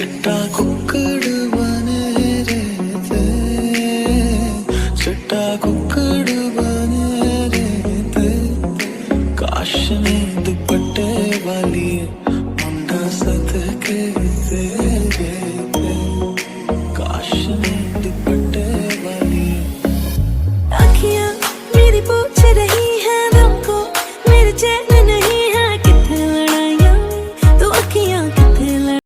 चिट्टा कुक्कड़ बने रहते, चिट्टा कुक्कड़ बने रहते, काश ने दुपट्टे वाली मुंडा सद के तेरे, काश ने दुपट्टे वाली। अखियां मेरी पूछ रही है दिल को, मेरे चैन नहीं है कितने लड़ाइयां, तो अखियां कितने लड़।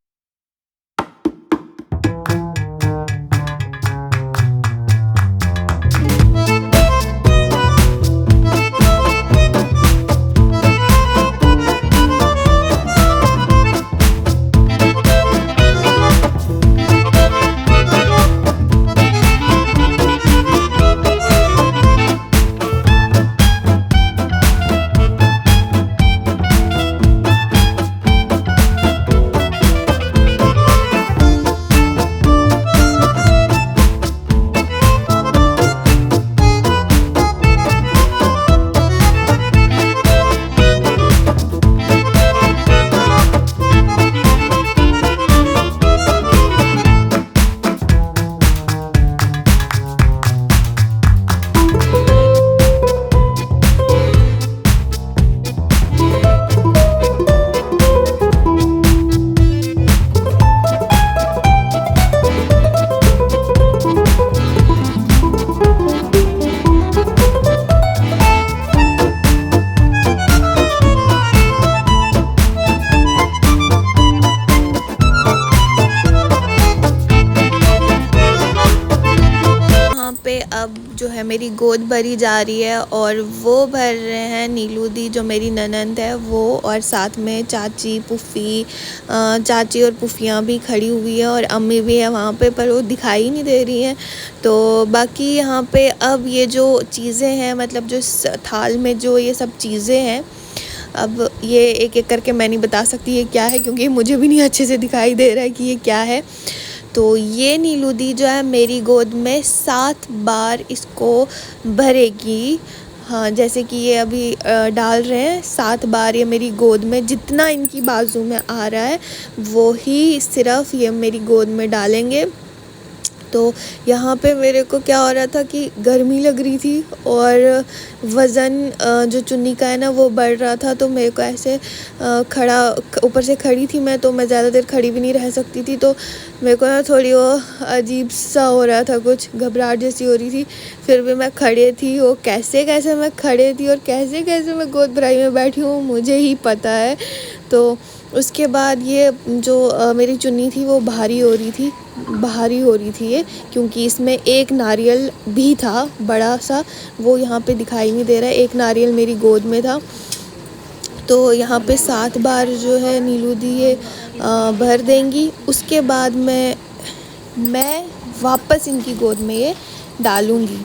पे अब जो है मेरी गोद भरी जा रही है और वो भर रहे हैं नीलू दी जो मेरी ननंद है वो, और साथ में चाची पुफ़ी, चाची और पुफियाँ भी खड़ी हुई है और अम्मी भी है वहाँ पे, पर वो दिखाई नहीं दे रही हैं। तो बाकी यहाँ पे अब ये जो चीज़ें हैं, मतलब जो थाल में जो ये सब चीज़ें हैं, अब ये एक एक करके मैं नहीं बता सकती ये क्या है, क्योंकि मुझे भी नहीं अच्छे से दिखाई दे रहा है कि ये क्या है। तो ये नीलू दी जो है मेरी गोद में 7 बार इसको भरेगी। हाँ, जैसे कि ये अभी डाल रहे हैं 7 बार ये मेरी गोद में, जितना इनकी बाजू में आ रहा है वो ही सिर्फ ये मेरी गोद में डालेंगे। तो यहाँ पे मेरे को क्या हो रहा था कि गर्मी लग रही थी और वज़न जो चुन्नी का है ना वो बढ़ रहा था, तो मेरे को ऐसे खड़ा, ऊपर से खड़ी थी मैं, तो मैं ज़्यादा देर खड़ी भी नहीं रह सकती थी, तो मेरे को ना थोड़ी वो अजीब सा हो रहा था, कुछ घबराहट जैसी हो रही थी। फिर भी मैं खड़े थी, वो कैसे कैसे मैं खड़े थी और कैसे कैसे मैं गोद भराई में बैठी हूँ मुझे ही पता है। तो उसके बाद ये जो मेरी चुन्नी थी वो भारी हो रही थी ये, क्योंकि इसमें एक नारियल भी था बड़ा सा, वो यहाँ पे दिखाई नहीं दे रहा है, एक नारियल मेरी गोद में था। तो यहाँ पे 7 बार जो है नीलू दी ये भर देंगी। उसके बाद मैं वापस इनकी गोद में ये डालूँगी।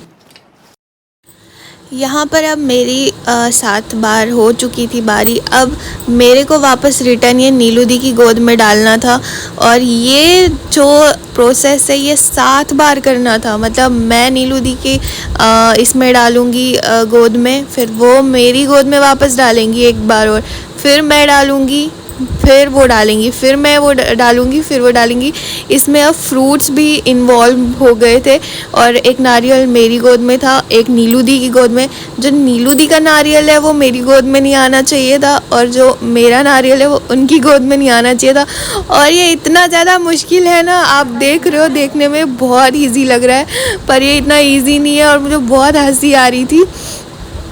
यहाँ पर अब मेरी 7 बार हो चुकी थी बारी, अब मेरे को वापस रिटर्न ये नीलू दी की गोद में डालना था, और ये जो प्रोसेस है ये 7 बार करना था। मतलब मैं नीलू दी की इसमें डालूँगी गोद में, फिर वो मेरी गोद में वापस डालेंगी एक बार, और फिर मैं डालूँगी, फिर वो डालेंगी, फिर मैं वो डालूँगी, फिर वो डालेंगी। इसमें अब फ्रूट्स भी इन्वॉल्व हो गए थे, और एक नारियल मेरी गोद में था, एक नीलू दी की गोद में। जो नीलू दी का नारियल है वो मेरी गोद में नहीं आना चाहिए था, और जो मेरा नारियल है वो उनकी गोद में नहीं आना चाहिए था। और ये इतना ज़्यादा मुश्किल है ना, आप देख रहे हो, देखने में बहुत ईजी लग रहा है, पर ये इतना ईजी नहीं है, और मुझे बहुत हंसी आ रही थी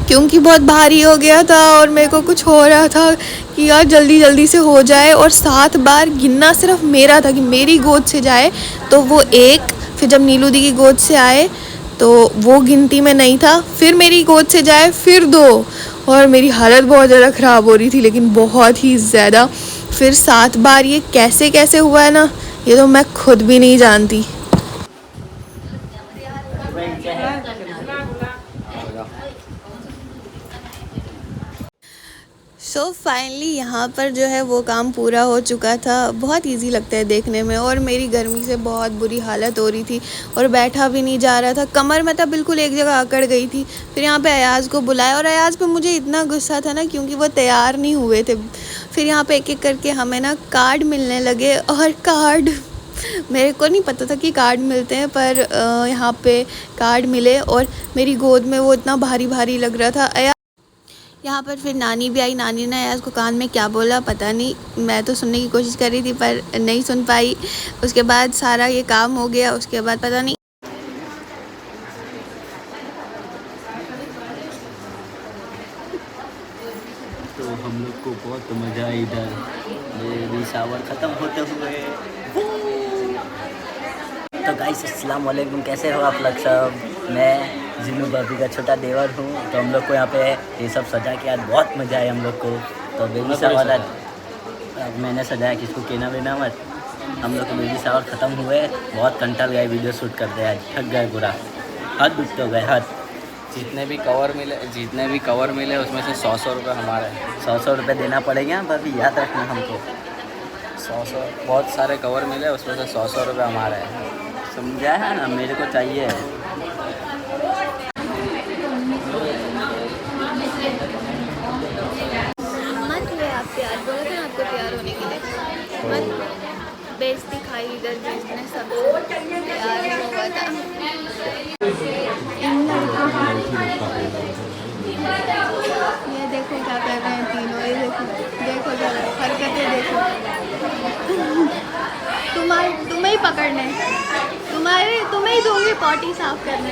क्योंकि बहुत भारी हो गया था और मेरे को कुछ हो रहा था कि यार जल्दी जल्दी से हो जाए। और 7 बार गिनना सिर्फ मेरा था कि मेरी गोद से जाए तो वो एक, फिर जब नीलू दी की गोद से आए तो वो गिनती में नहीं था, फिर मेरी गोद से जाए फिर 2, और मेरी हालत बहुत ज़्यादा ख़राब हो रही थी, लेकिन बहुत ही ज़्यादा। फिर 7 बार ये कैसे कैसे हुआ है ना, ये तो मैं खुद भी नहीं जानती। सो फाइनली यहाँ पर जो है वो काम पूरा हो चुका था। बहुत इजी लगता है देखने में, और मेरी गर्मी से बहुत बुरी हालत हो रही थी और बैठा भी नहीं जा रहा था, कमर में तब बिल्कुल एक जगह अकड़ गई थी। फिर यहाँ पे अयाज़ को बुलाया, और अयाज़ पे मुझे इतना गुस्सा था ना क्योंकि वो तैयार नहीं हुए थे। फिर यहाँ पे एक एक करके हमें ना कार्ड मिलने लगे, और कार्ड मेरे को नहीं पता था कि कार्ड मिलते हैं, पर यहाँ पे कार्ड मिले और मेरी गोद में वो इतना भारी भारी लग रहा था। यहाँ पर फिर नानी भी आई। नानी ने यार उसको कान में क्या बोला पता नहीं, मैं तो सुनने की कोशिश कर रही थी पर नहीं सुन पाई। उसके बाद सारा ये काम हो गया, उसके बाद पता नहीं। तो हम लोग को बहुत मज़ा आई इधर, बेबी शावर ख़त्म होते हुए। तो गाइस अस्सलाम वालेकुम, कैसे हो आप लोग सब। मैं जिन्नू भाभी का छोटा देवर हूँ। तो हम लोग को यहाँ पे ये सब सजा के आज बहुत मज़ा आया हम लोग को। तो बेबी शावर आज मैंने सजाया, किसको कहना बिना मत। हम लोग को बेबी शावर ख़त्म हुए, बहुत कंटाल गए वीडियो शूट करते आज, थक गए पूरा, हाथ दुखते हो गए हाथ। जितने भी कवर मिले उसमें से 100 रुपये हमारे। 100 रुपये देना पड़ेगा भाभी, याद रखना हमको। 100 बहुत सारे कवर मिले, उसमें से 100 रुपये हमारे हैं। समझा है ना, मेरे को चाहिए। मत हुए आप प्यार, बोला था आपको प्यार होने के लिए। मत बेइज्जती खाई इधर भी, इसने सबसे प्यार हुआ था। ये देखो क्या कर रहे हैं तीनों, ये देखो देखो जरा हरकतें देखो। तुम्हें ही पकड़ने, तुम्हें ही दूंगी पॉटी साफ करने।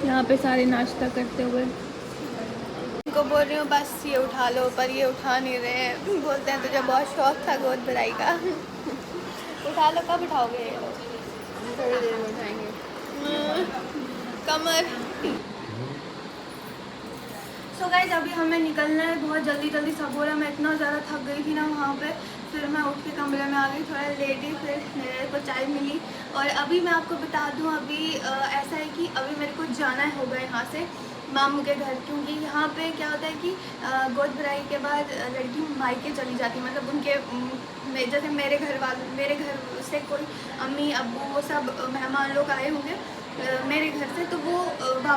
यहाँ पे सारे नाश्ता करते हुए उनको बोल रही हूँ बस ये उठा लो, पर ये उठा नहीं रहे हैं। बोलते हैं तुझे बहुत शौक था गोद भराई का। उठा लो, कब उठाओगे ये लोग? थोड़ी देर में उठाएंगे। कमर। सो गाइस अभी हमें निकलना है, बहुत जल्दी सब हो रहा है। मैं इतना ज़्यादा थक गई थी ना वहाँ पे, फिर मैं उठ के कमरे में आ गई थोड़ा लेट ही, फिर मेरे को चाय मिली। और अभी मैं आपको बता दूँ, अभी ऐसा है कि अभी मेरे को जाना होगा यहाँ से मामू के घर, क्योंकि यहाँ पे क्या होता है कि गोद भराई के बाद लड़की मायके चली जाती है। मतलब उनके जैसे मेरे घर से कोई अम्मी अब्बू वो सब मेहमान लोग आए होंगे मेरे घर से, तो वो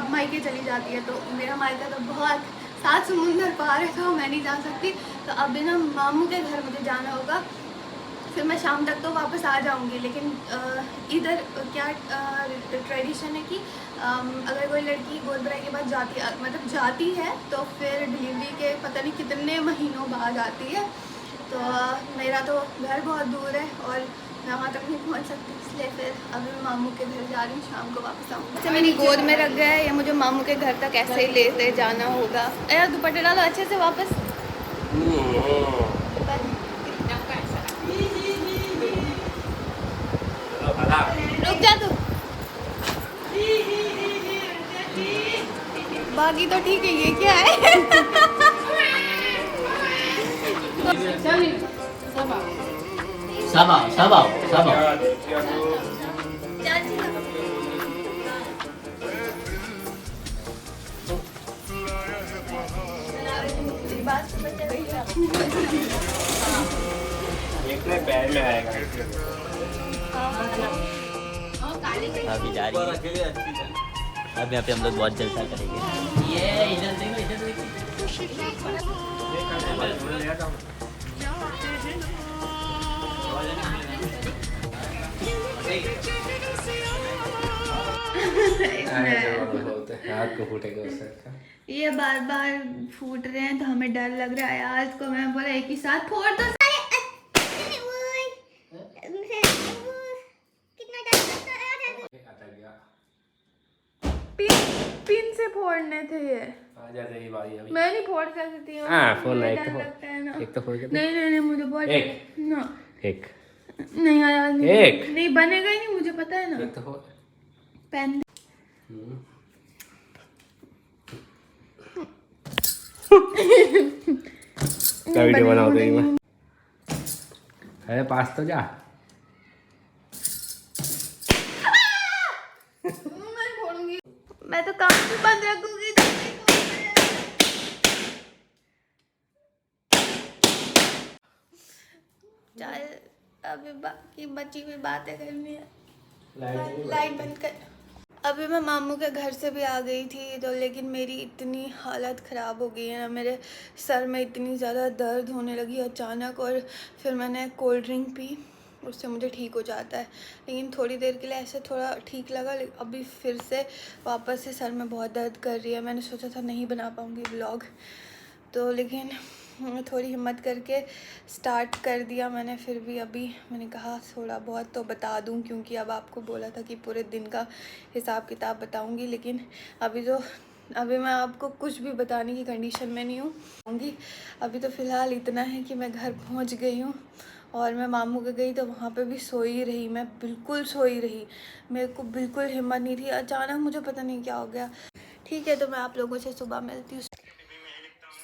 मायके चली जाती है। तो मेरा मायका तो बहुत 7 समुंदर पार है, तो मैं नहीं जा सकती। तो अभी ना मामू के घर मुझे जाना होगा, फिर मैं शाम तक तो वापस आ जाऊंगी। लेकिन इधर क्या ट्रेडिशन है कि अगर कोई लड़की गोद भराई के बाद जाती है तो फिर डिलीवरी के पता नहीं कितने महीनों बाद आती है। तो मेरा तो घर बहुत दूर है और मैं वहाँ तक नहीं पहुँच सकती, इसलिए फिर अभी मैं मामू के घर जा रही हूँ, शाम को वापस आऊँगी। अच्छा मेरी गोद में रख गया है, या मुझे मामू के घर तक ऐसे ही लेते जाना होगा। यार दुपट्टे डालो अच्छे से वापस। रुक जा तू, बाकी तो ठीक है। ये क्या है? सब आओ। पैर में आएगा। अभी जा रही है, अब यहाँ पे हम लोग बहुत जलसा करेंगे। ये इधर देखो। हाथ को फूटेगा उससे। ये बार फूट रहे हैं तो हमें डर लग रहा है। आज को मैं बोला एक ही साथ फोड़ दो। पिन से फोड़ने थे ये। मैं नहीं फोड़ सकती हूँ। एक तो फोड़ के नहीं मुझे बहुत एक नहीं आया, एक नहीं बनेगा ही नहीं, मुझे पता है ना। एक तो पेन क्या वीडियो बनाओ तेरी मैं। अरे पास तो जा। मैं तो काम भी बंद रखूंगी। चल अभी बाकी बची हुई बातें करनी है। लाइट बंद कर। अभी मैं मामू के घर से भी आ गई थी, तो लेकिन मेरी इतनी हालत ख़राब हो गई है ना, मेरे सर में इतनी ज़्यादा दर्द होने लगी अचानक। और फिर मैंने कोल्ड ड्रिंक पी, उससे मुझे ठीक हो जाता है। लेकिन थोड़ी देर के लिए ऐसे थोड़ा ठीक लगा, लेकिन अभी फिर से वापस से सर में बहुत दर्द कर रही है। मैंने सोचा था नहीं बना पाऊँगी व्लॉग, तो लेकिन थोड़ी हिम्मत करके स्टार्ट कर दिया मैंने। फिर भी अभी मैंने कहा थोड़ा बहुत तो बता दूं, क्योंकि अब आपको बोला था कि पूरे दिन का हिसाब किताब बताऊंगी, लेकिन अभी मैं आपको कुछ भी बताने की कंडीशन में नहीं हूँ। अभी तो फ़िलहाल इतना है कि मैं घर पहुँच गई हूँ और मैं मामू के गई तो वहाँ पे भी सोई रही, मैं बिल्कुल सोई रही, मेरे को बिल्कुल हिम्मत नहीं थी। अचानक मुझे पता नहीं क्या हो गया। ठीक है, तो मैं आप लोगों से सुबह मिलती हूँ।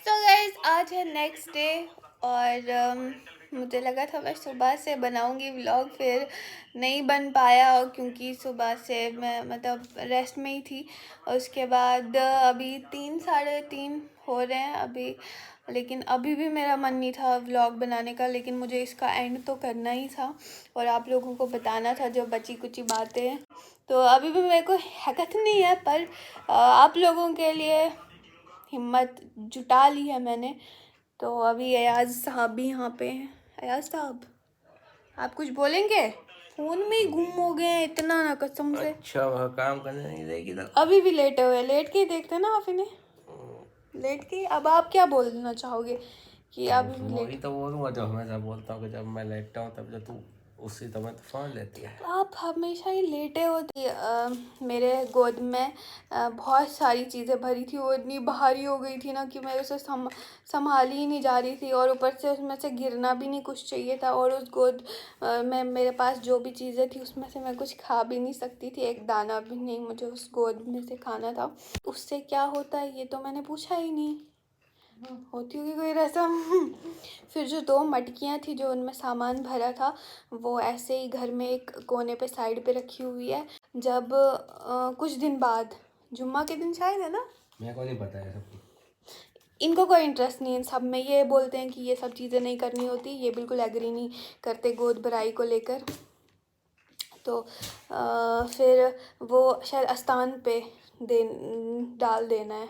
तो गाइस, आज है नेक्स्ट डे और मुझे लगा था मैं सुबह से बनाऊंगी व्लॉग, फिर नहीं बन पाया क्योंकि सुबह से मैं मतलब रेस्ट में ही थी। और उसके बाद अभी 3 साढ़े 3 हो रहे हैं अभी, लेकिन अभी भी मेरा मन नहीं था व्लॉग बनाने का, लेकिन मुझे इसका एंड तो करना ही था और आप लोगों को बताना था जो बची कुची बातें। तो अभी भी मेरे को हकत नहीं है, पर आप लोगों के लिए हिम्मत जुटा ली है मैंने। तो अभी अयाज साहब भी यहाँ पे हैं। अयाज साहब, आप कुछ बोलेंगे? फ़ोन में ही गुम हो गए हैं इतना ना, कसम से। अच्छा, वह काम करने नहीं देगी ना। अभी भी लेटे हुए, लेट के ही देखते ना आप इन्हें, लेट के। अब आप क्या बोलना चाहोगे कि अभी भी वही लेट? तो बोलूँगा जो हमेशा बोलता हूँ कि जब मैं लेटता हूँ तब जो तू उसी समय तो फोन लेती है। आप हमेशा ही लेटे होती। मेरे गोद में बहुत सारी चीज़ें भरी थी, वो इतनी भारी हो गई थी ना कि मैं उसे संभाली ही नहीं जा रही थी, और ऊपर से उसमें से गिरना भी नहीं कुछ चाहिए था। और उस गोद में मेरे पास जो भी चीज़ें थी उसमें से मैं कुछ खा भी नहीं सकती थी, एक दाना भी नहीं मुझे उस गोद में से खाना था। उससे क्या होता है ये तो मैंने पूछा ही नहीं, होती होगी कोई रस्म। फिर जो 2 मटकियाँ थी जो उनमें सामान भरा था, वो ऐसे ही घर में एक कोने पे साइड पे रखी हुई है। जब कुछ दिन बाद, जुम्मा के दिन शायद है ना, मेरे को नहीं पता है सब। इनको कोई इंटरेस्ट नहीं है इन सब में, ये बोलते हैं कि ये सब चीज़ें नहीं करनी होती, ये बिल्कुल एग्री नहीं करते गोद भराई को लेकर। तो फिर वो शायद आस्थान पे डाल देना है।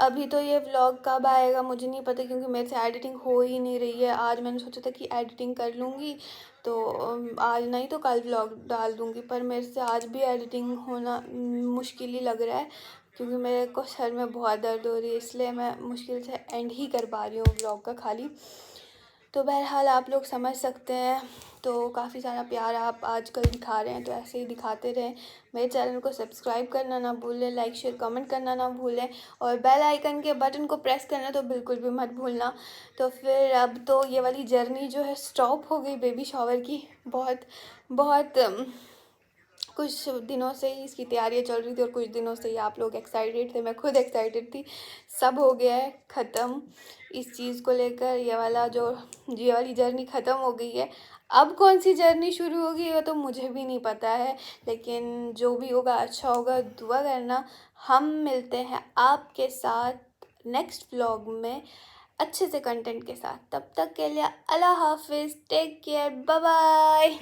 अभी तो ये व्लॉग कब आएगा मुझे नहीं पता, क्योंकि मेरे से एडिटिंग हो ही नहीं रही है। आज मैंने सोचा था कि एडिटिंग कर लूँगी तो आज नहीं तो कल व्लॉग डाल दूँगी, पर मेरे से आज भी एडिटिंग होना मुश्किल ही लग रहा है, क्योंकि मेरे को सर में बहुत दर्द हो रही है, इसलिए मैं मुश्किल से एंड ही कर पा रही हूँ व्लॉग का खाली। तो बहरहाल आप लोग समझ सकते हैं। तो काफ़ी सारा प्यार आप आजकल दिखा रहे हैं, तो ऐसे ही दिखाते रहें। मेरे चैनल को सब्सक्राइब करना ना भूलें, लाइक शेयर कमेंट करना ना भूलें, और बेल आइकन के बटन को प्रेस करना तो बिल्कुल भी मत भूलना। तो फिर अब तो ये वाली जर्नी जो है स्टॉप हो गई बेबी शावर की। बहुत बहुत कुछ दिनों से ही इसकी तैयारियां चल रही थी, और कुछ दिनों से ही आप लोग एक्साइटेड थे, मैं खुद एक्साइटेड थी। सब हो गया है ख़त्म इस चीज़ को लेकर। ये वाली जर्नी ख़त्म हो गई है। अब कौन सी जर्नी शुरू होगी वो तो मुझे भी नहीं पता है, लेकिन जो भी होगा अच्छा होगा, दुआ करना। हम मिलते हैं आपके साथ नेक्स्ट व्लॉग में अच्छे से कंटेंट के साथ। तब तक के लिए अल्लाह हाफिज़, टेक केयर, बाय बाय।